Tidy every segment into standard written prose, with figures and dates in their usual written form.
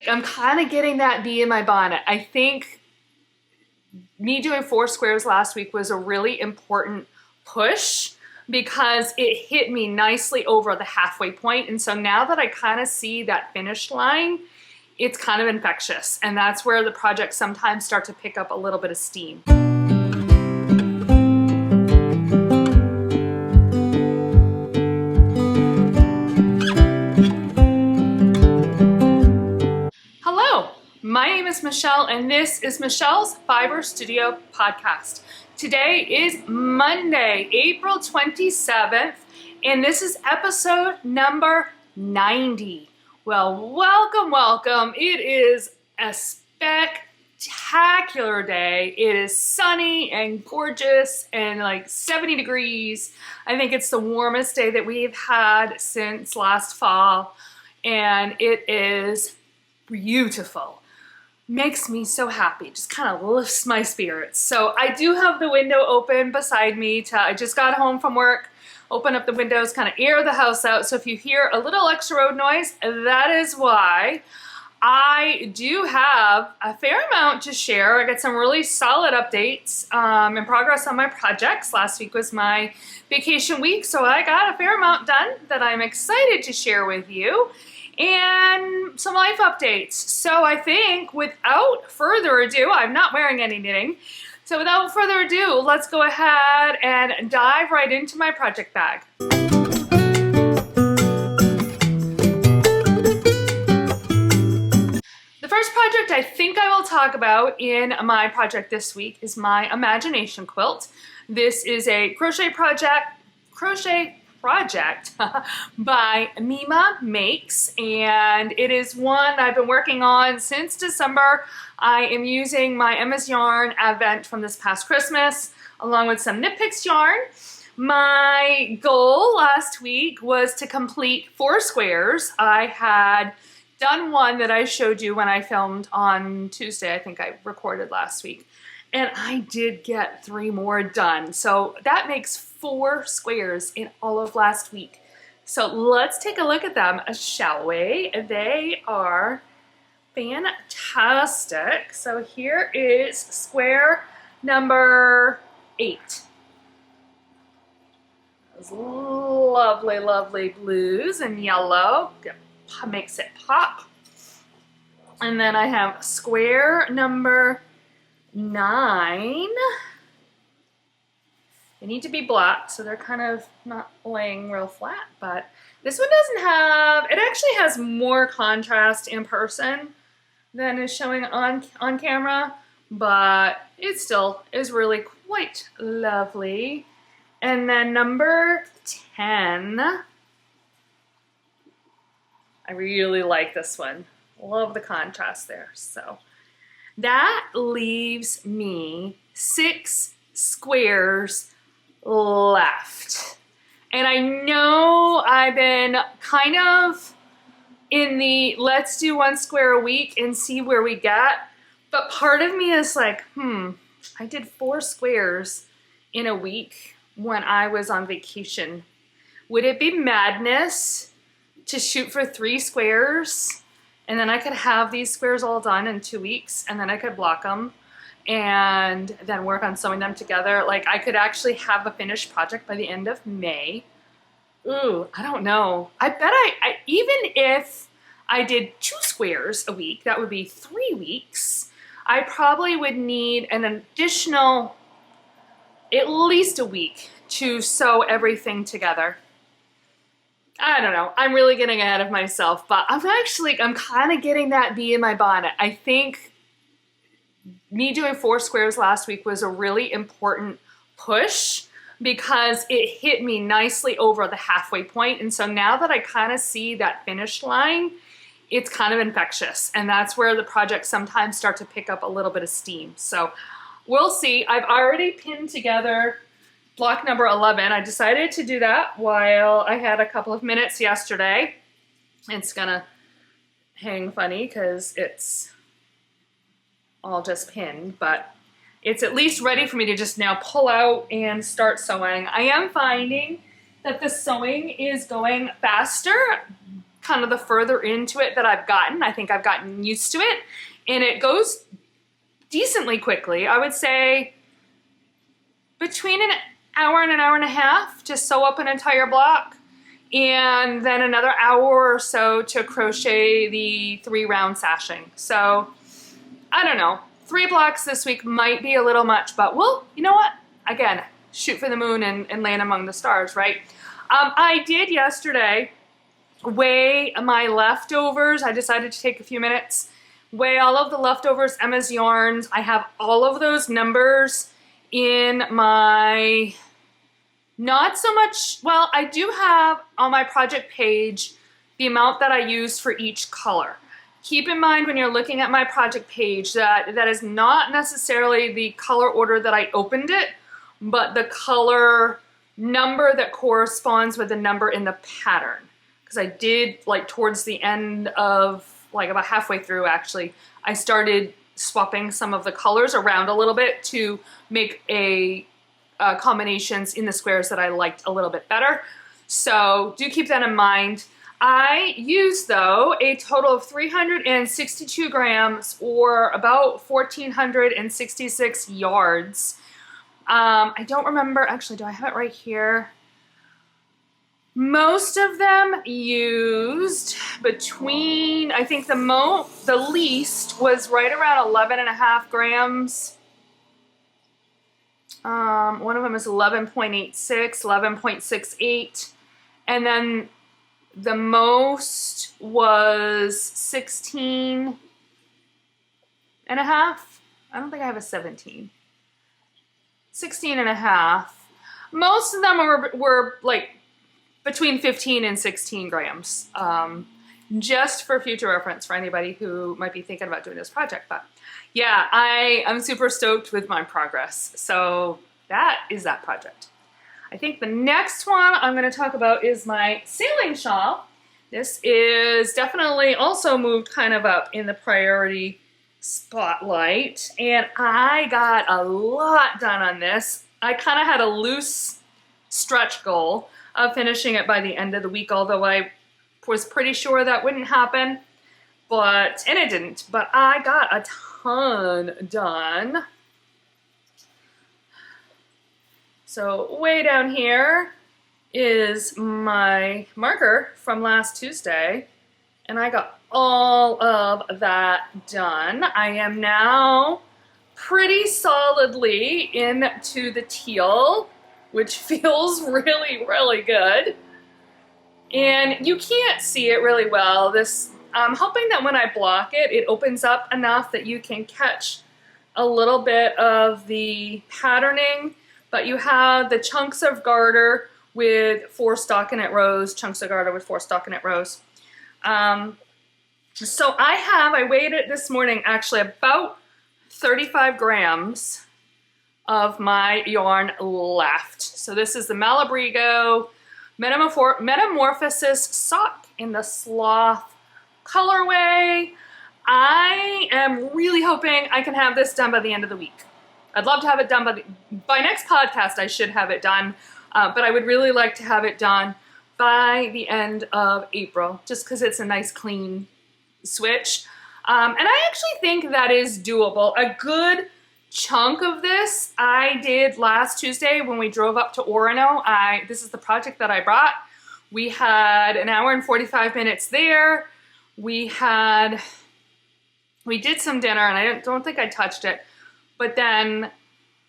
I'm kind of getting that bee in my bonnet. I think me doing 4 squares last week was a really important push because it hit me nicely over the halfway point. And so now that I kind of see that finish line, it's kind of infectious. And that's where the projects sometimes start to pick up a little bit of steam. My name is Michelle, and this is Michelle's Fiber Studio podcast. Today is Monday, April 27th, and this is episode number 90. Well, welcome. It is a spectacular day. It is sunny and gorgeous and like 70 degrees. I think it's the warmest day that we've had since last fall, and it is beautiful. Makes me so happy, just kind of lifts my spirits. So I do have the window open beside me. I just got home from work, open up the windows, kind of air the house out. So if you hear a little extra road noise, that is why. I do have a fair amount to share. I got some really solid updates and progress on my projects. Last week was my vacation week, so I got a fair amount done that I'm excited to share with you. And some life updates. So I think without further ado, I'm not wearing any knitting. So without further ado, let's go ahead and dive right into my project bag. The first project I think I will talk about in my project this week is my Imagination Quilt. This is a crochet project by Meema Makes, and it is one I've been working on since December. I am using my Emma's Yarn Advent from this past Christmas along with some Knit Picks yarn. My goal last week was to complete 4 squares. I had done one that I showed you when I filmed on Tuesday. I think I recorded last week. And I did get 3 more done. So that makes 4 squares in all of last week. So let's take a look at them, shall we? They are fantastic. So here is square number 8. Those lovely blues and yellow. Makes it pop. And then I have square number 9. They need to be black, so they're kind of not laying real flat, but this one doesn't have, it actually has more contrast in person than is showing on camera, but it still is really quite lovely. And then number 10, I really like this one. Love the contrast there. So that leaves me 6 squares left. And I know I've been kind of in the let's do 1 square a week and see where we get. But part of me is like, I did 4 squares in a week when I was on vacation. Would it be madness to shoot for 3 squares? And then I could have these squares all done in 2 weeks, and then I could block them and then work on sewing them together. Like, I could actually have a finished project by the end of May. Ooh, I don't know. I bet I even if I did 2 squares a week, that would be 3 weeks. I probably would need an additional, at least a week to sew everything together. I don't know. I'm really getting ahead of myself, but I'm kind of getting that bee in my bonnet. I think me doing 4 squares last week was a really important push because it hit me nicely over the halfway point. And so now that I kind of see that finish line, it's kind of infectious. And that's where the projects sometimes start to pick up a little bit of steam. So we'll see. I've already pinned together block number 11. I decided to do that while I had a couple of minutes yesterday. It's gonna hang funny because it's all just pinned, but it's at least ready for me to just now pull out and start sewing. I am finding that the sewing is going faster kind of the further into it that I've gotten. I think I've gotten used to it, and it goes decently quickly. I would say between an hour and an hour and a half to sew up an entire block, and then another hour or so to crochet the 3-round sashing. So I don't know, 3 blocks this week might be a little much, but well, you know what? Again, shoot for the moon and land among the stars, right? I did yesterday weigh my leftovers. I decided to take a few minutes, weigh all of the leftovers, Emma's yarns. I have all of those numbers in my, not so much, well, I do have on my project page the amount that I used for each color. Keep in mind when you're looking at my project page that that is not necessarily the color order that I opened it, but the color number that corresponds with the number in the pattern. Because I did, like towards the end of, like about halfway through actually, I started swapping some of the colors around a little bit to make combinations in the squares that I liked a little bit better. So do keep that in mind. I used, though, a total of 362 grams or about 1,466 yards. I don't remember, actually, do I have it right here? Most of them used between, I think the least was right around 11.5 grams. One of them is 11.86, 11.68, and then the most was 16 and a half. I don't think I have a 17. 16 and a half. Most of them were like between 15 and 16 grams. Just for future reference for anybody who might be thinking about doing this project. But yeah, I'm super stoked with my progress. So that is that project. I think the next one I'm going to talk about is my sailing shawl. This is definitely also moved kind of up in the priority spotlight, and I got a lot done on this. I kind of had a loose stretch goal of finishing it by the end of the week, although I was pretty sure that wouldn't happen, and it didn't, but I got a ton done. So way down here is my marker from last Tuesday, and I got all of that done. I am now pretty solidly into the teal, which feels really, really good. And you can't see it really well. I'm hoping that when I block it, it opens up enough that you can catch a little bit of the patterning. But you have the chunks of garter with 4 stockinette rows, chunks of garter with 4 stockinette rows. So I weighed it this morning, actually about 35 grams of my yarn left. So this is the Malabrigo Metamorphosis sock in the sloth colorway. I am really hoping I can have this done by the end of the week. I'd love to have it done by next podcast. I should have it done, but I would really like to have it done by the end of April, just because it's a nice clean switch. And I actually think that is doable. A good chunk of this I did last Tuesday when we drove up to Orono. This is the project that I brought. We had an hour and 45 minutes there. We did some dinner, and I don't think I touched it. But then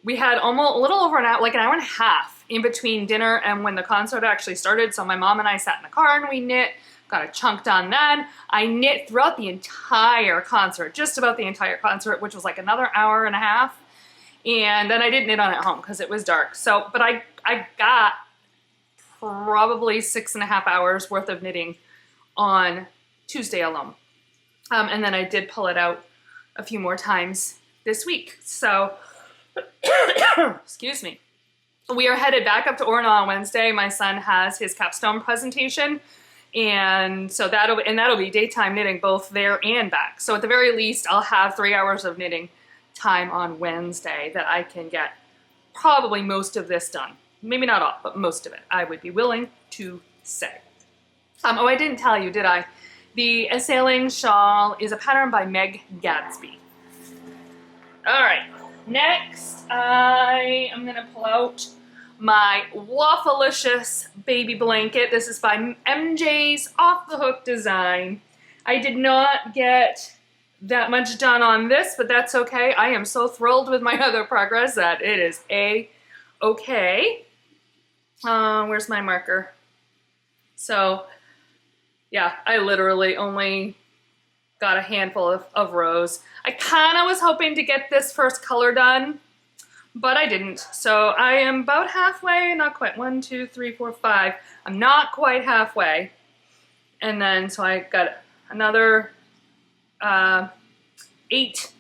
we had almost a little over an hour, like an hour and a half in between dinner and when the concert actually started. So my mom and I sat in the car and we knit, got a chunk done then. I knit throughout the entire concert, just about the entire concert, which was like another hour and a half. And then I didn't knit on it home because it was dark. So, but I got probably 6.5 hours worth of knitting on Tuesday alone. And then I did pull it out a few more times this week. So, excuse me. We are headed back up to Orono on Wednesday. My son has his capstone presentation, and so that'll be daytime knitting both there and back. So at the very least, I'll have 3 hours of knitting time on Wednesday that I can get probably most of this done. Maybe not all, but most of it, I would be willing to say. Oh, I didn't tell you, did I? The Sailing Shawl is a pattern by Meg Gadsbey. All right, next I am gonna pull out my Waffleicious baby blanket. This is by MJ's Off the Hook design. I did not get that much done on this, but that's okay. I am so thrilled with my other progress that it is okay. Where's my marker? So yeah, I literally only got a handful of rows. I kind of was hoping to get this first color done, but I didn't. So I am about halfway, not quite. 1, 2, 3, 4, 5. I'm not quite halfway. And then, so I got another 8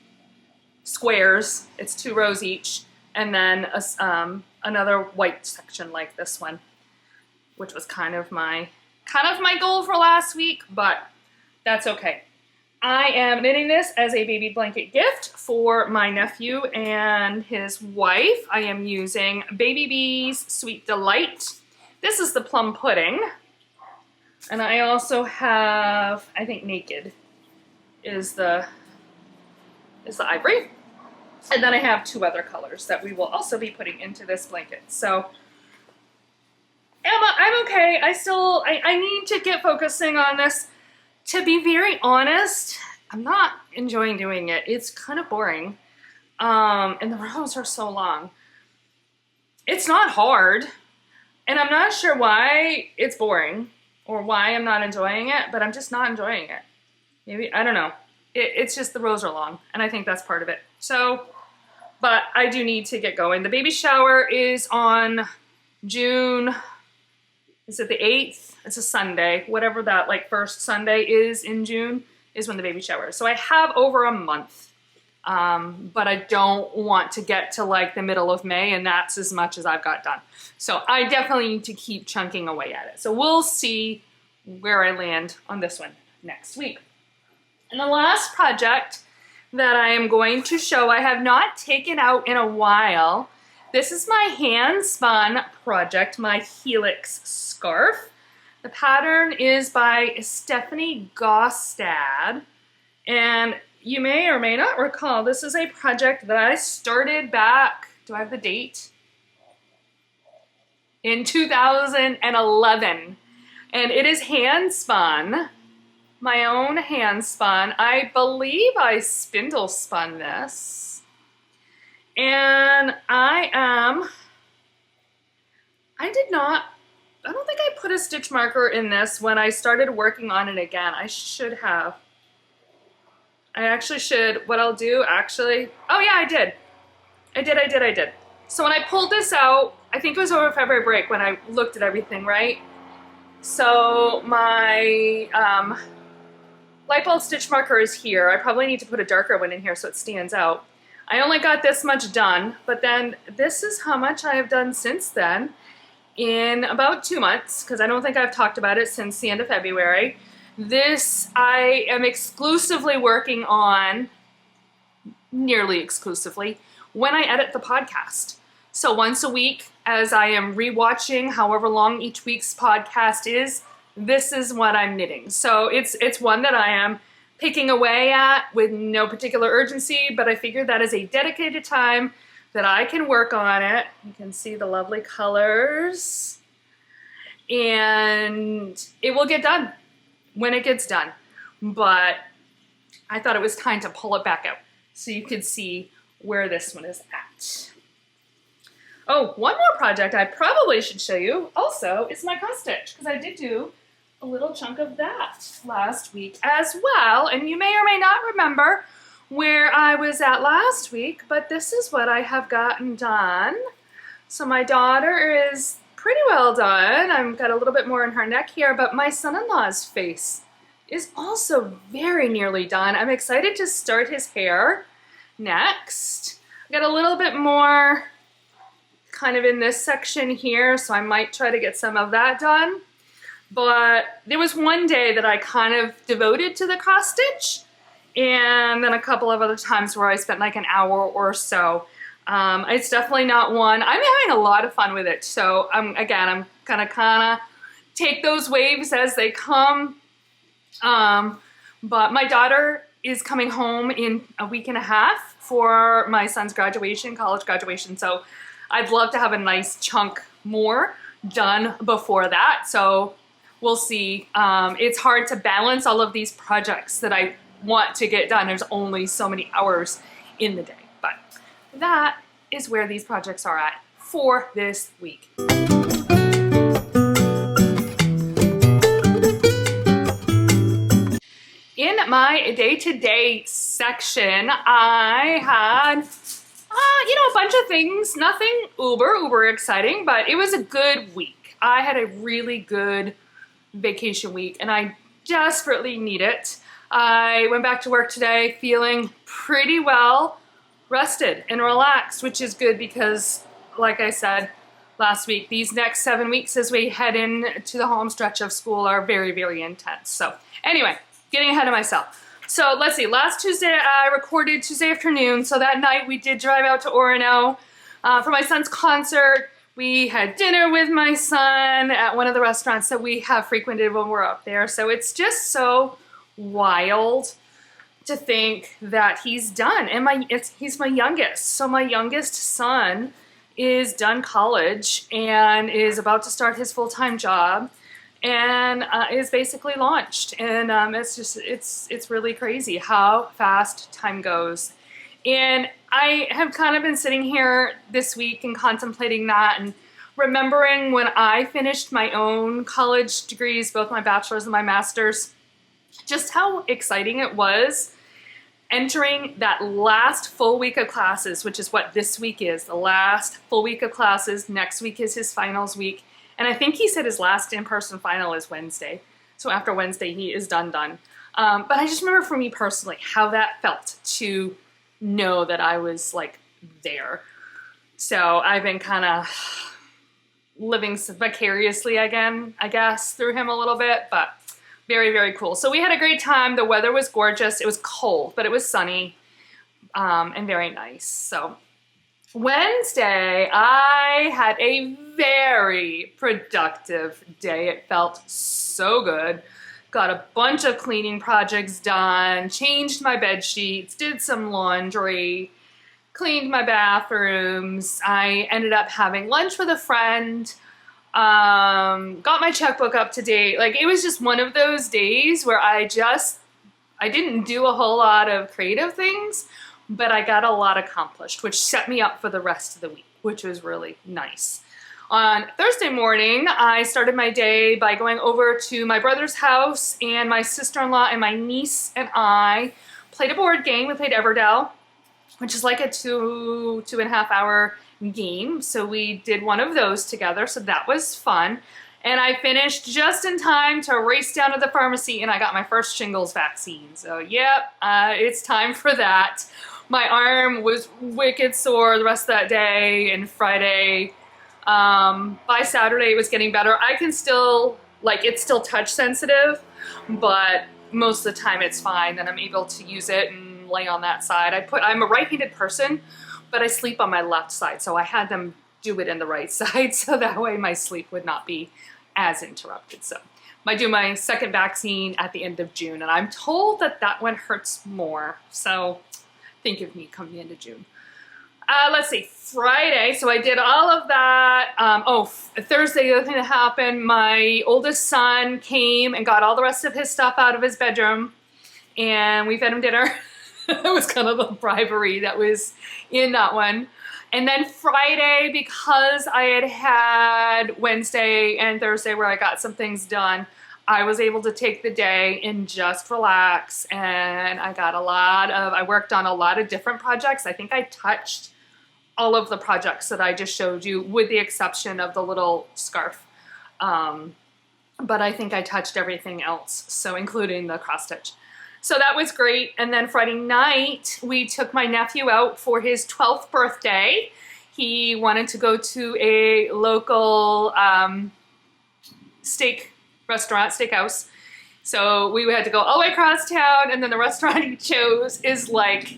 squares. It's 2 rows each. And then another white section like this one, which was kind of my goal for last week, but that's okay. I am knitting this as a baby blanket gift for my nephew and his wife. I am using Baby Bee's Sweet Delight. This is the plum pudding. And I also have, I think Naked is the ivory. And then I have 2 other colors that we will also be putting into this blanket. So I'm okay. I need to get focusing on this. To be very honest, I'm not enjoying doing it. It's kind of boring. And the rows are so long. It's not hard. And I'm not sure why it's boring or why I'm not enjoying it, but I'm just not enjoying it. Maybe, I don't know. It's just the rows are long, and I think that's part of it. So, but I do need to get going. The baby shower is on June, is it the 8th? It's a Sunday. Whatever that like first Sunday is in June is when the baby shower is. So I have over a month, but I don't want to get to like the middle of May, and that's as much as I've got done. So I definitely need to keep chunking away at it. So we'll see where I land on this one next week. And the last project that I am going to show, I have not taken out in a while. This is my hand spun project, my Helix Scarf. The pattern is by Stephanie Gaustad, and you may or may not recall, this is a project that I started back, do I have the date? In 2011, and it is hand spun, my own hand spun. I believe I spindle spun this, and I don't think I put a stitch marker in this when I started working on it again. I should have. I actually should. What I'll do actually, oh yeah, I did. I did. So when I pulled this out, I think it was over February break when I looked at everything, right? So my light bulb stitch marker is here. I probably need to put a darker one in here so it stands out. I only got this much done, but then this is how much I have done since then. In about 2 months, because I don't think I've talked about it since the end of February. This I am exclusively working on, nearly exclusively, when I edit the podcast. So once a week, as I am rewatching however long each week's podcast is, this is what I'm knitting. So it's one that I am picking away at with no particular urgency, but I figured that is a dedicated time that I can work on it. You can see the lovely colors, and it will get done when it gets done. But I thought it was time to pull it back out so you could see where this one is at. Oh, one more project I probably should show you also is my cross stitch, because I did do a little chunk of that last week as well, and you may or may not remember where I was at last week, but this is what I have gotten done. So my daughter is pretty well done. I've got a little bit more in her neck here, but my son-in-law's face is also very nearly done. I'm excited to start his hair next. I got a little bit more kind of in this section here, so I might try to get some of that done. But there was one day that I kind of devoted to the cross stitch, and then a couple of other times where I spent like an hour or so. It's definitely not one. I'm having a lot of fun with it. So again, I'm kind of take those waves as they come. But my daughter is coming home in a week and a half for my son's graduation, college graduation. So I'd love to have a nice chunk more done before that. So we'll see. It's hard to balance all of these projects that I want to get done. There's only so many hours in the day, but that is where these projects are at for this week. In my day-to-day section, I had, a bunch of things, nothing uber exciting, but it was a good week. I had a really good vacation week and I desperately need it. I went back to work today feeling pretty well rested and relaxed, which is good because, like I said last week, these next 7 weeks as we head into the home stretch of school are very, very intense. So anyway, getting ahead of myself. So let's see, last Tuesday I recorded Tuesday afternoon. So that night we did drive out to Orono for my son's concert. We had dinner with my son at one of the restaurants that we have frequented when we're up there. So it's just so wild to think that he's done. And he's my youngest. So my youngest son is done college and is about to start his full-time job and is basically launched. And it's really crazy how fast time goes. And I have kind of been sitting here this week and contemplating that and remembering when I finished my own college degrees, both my bachelor's and my master's, just how exciting it was entering that last full week of classes, which is what this week is, the last full week of classes. Next week is his finals week. And I think he said his last in-person final is Wednesday. So after Wednesday, he is done. But I just remember for me personally, how that felt to know that I was like there. So I've been kind of living vicariously again, I guess, through him a little bit, but very, very cool. So we had a great time. The weather was gorgeous. It was cold, but it was sunny and very nice. So Wednesday, I had a very productive day. It felt so good. Got a bunch of cleaning projects done, changed my bed sheets, did some laundry, cleaned my bathrooms. I ended up having lunch with a friend, got my checkbook up to date. Like, it was just one of those days where I didn't do a whole lot of creative things, but I got a lot accomplished, which set me up for the rest of the week, which was really nice. On Thursday morning, I started my day by going over to my brother's house, and my sister-in-law and my niece and I played a board game. We played Everdell, which is like a two and a half hour game. So we did one of those together. So that was fun. And I finished just in time to race down to the pharmacy and I got my first shingles vaccine. So yep, it's time for that. My arm was wicked sore the rest of that day and Friday. By Saturday it was getting better. I can still, it's still touch sensitive, but most of the time it's fine and I'm able to use it and lay on that side. I'm a right-handed person, but I sleep on my left side, so I had them do it in the right side so that way my sleep would not be as interrupted. So I do my second vaccine at the end of June, and I'm told that that one hurts more. So think of me come the end of June. Let's see, Friday, so I did all of that. Thursday, the other thing that happened, my oldest son came and got all the rest of his stuff out of his bedroom, and we fed him dinner. It was kind of the bribery that was in that one. And then Friday, because I had Wednesday and Thursday where I got some things done, I was able to take the day and just relax. And I worked on a lot of different projects. I think I touched all of the projects that I just showed you, with the exception of the little scarf. But I think I touched everything else, so including the cross stitch. So that was great. And then Friday night, we took my nephew out for his 12th birthday. He wanted to go to a local steak restaurant, steakhouse. So we had to go all the way across town, and then the restaurant he chose is like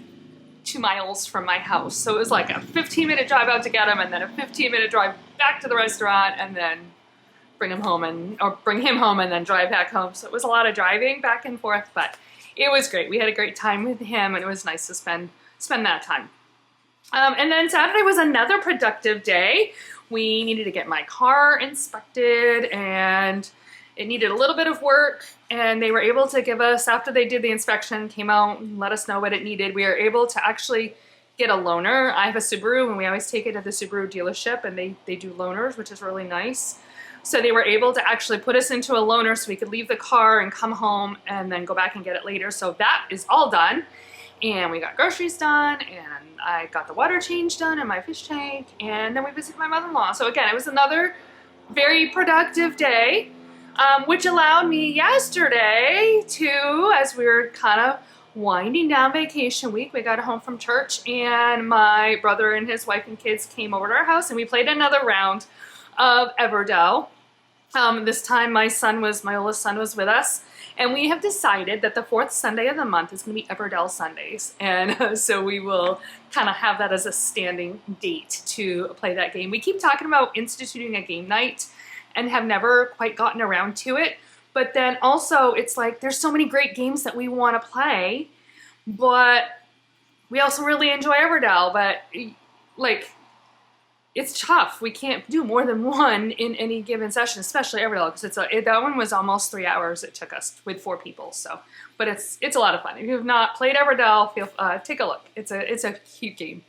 2 miles from my house. So it was like a 15-minute drive out to get him, and then a 15-minute drive back to the restaurant, and then bring him home and then drive back home. So it was a lot of driving back and forth, but it was great. We had a great time with him, and it was nice to spend that time. And then Saturday was another productive day. We needed to get my car inspected, and it needed a little bit of work, and they were able to give us, after they did the inspection, came out and let us know what it needed, we were able to actually get a loaner. I have a Subaru, and we always take it to the Subaru dealership, and they do loaners, which is really nice. So they were able to actually put us into a loaner so we could leave the car and come home and then go back and get it later. So that is all done. And we got groceries done, and I got the water change done in my fish tank, and then we visited my mother-in-law. So again, it was another very productive day, which allowed me yesterday to, as we were kind of winding down vacation week, we got home from church, and my brother and his wife and kids came over to our house, and we played another round of Everdell. This time my oldest son was with us, and we have decided that the fourth Sunday of the month is going to be Everdell Sundays, and so we will kind of have that as a standing date to play that game. We keep talking about instituting a game night and have never quite gotten around to it, but then also it's like there's so many great games that we want to play, but we also really enjoy Everdell, but like it's tough. We can't do more than one in any given session, especially Everdell, because that one was almost 3 hours it took us with 4 people. So, but it's a lot of fun. If you have not played Everdell, take a look. It's a cute game.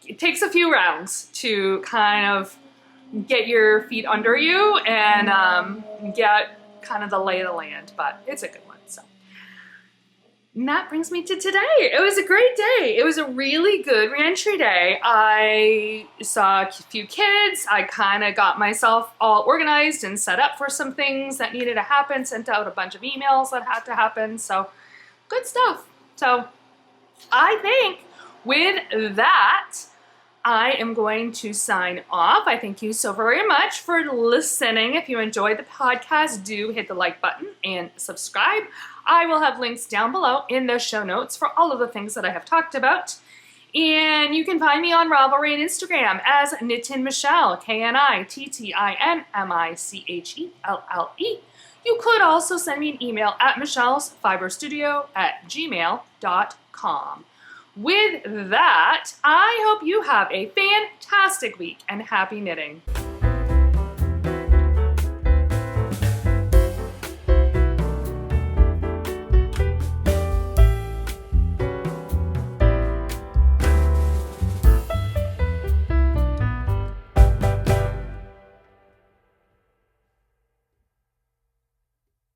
It takes a few rounds to kind of get your feet under you and get kind of the lay of the land, but it's a good one. So. And that brings me to today. It was a great day. It was a really good reentry day. I saw a few kids. I kind of got myself all organized and set up for some things that needed to happen, sent out a bunch of emails that had to happen. So good stuff. So I think with that, I am going to sign off. I thank you so very much for listening. If you enjoyed the podcast, do hit the like button and subscribe. I will have links down below in the show notes for all of the things that I have talked about. And you can find me on Ravelry and Instagram as Knittin Michelle, KNITTINMICHELLE. You could also send me an email at michellesfiberstudio@gmail.com. With that, I hope you have a fantastic week and happy knitting.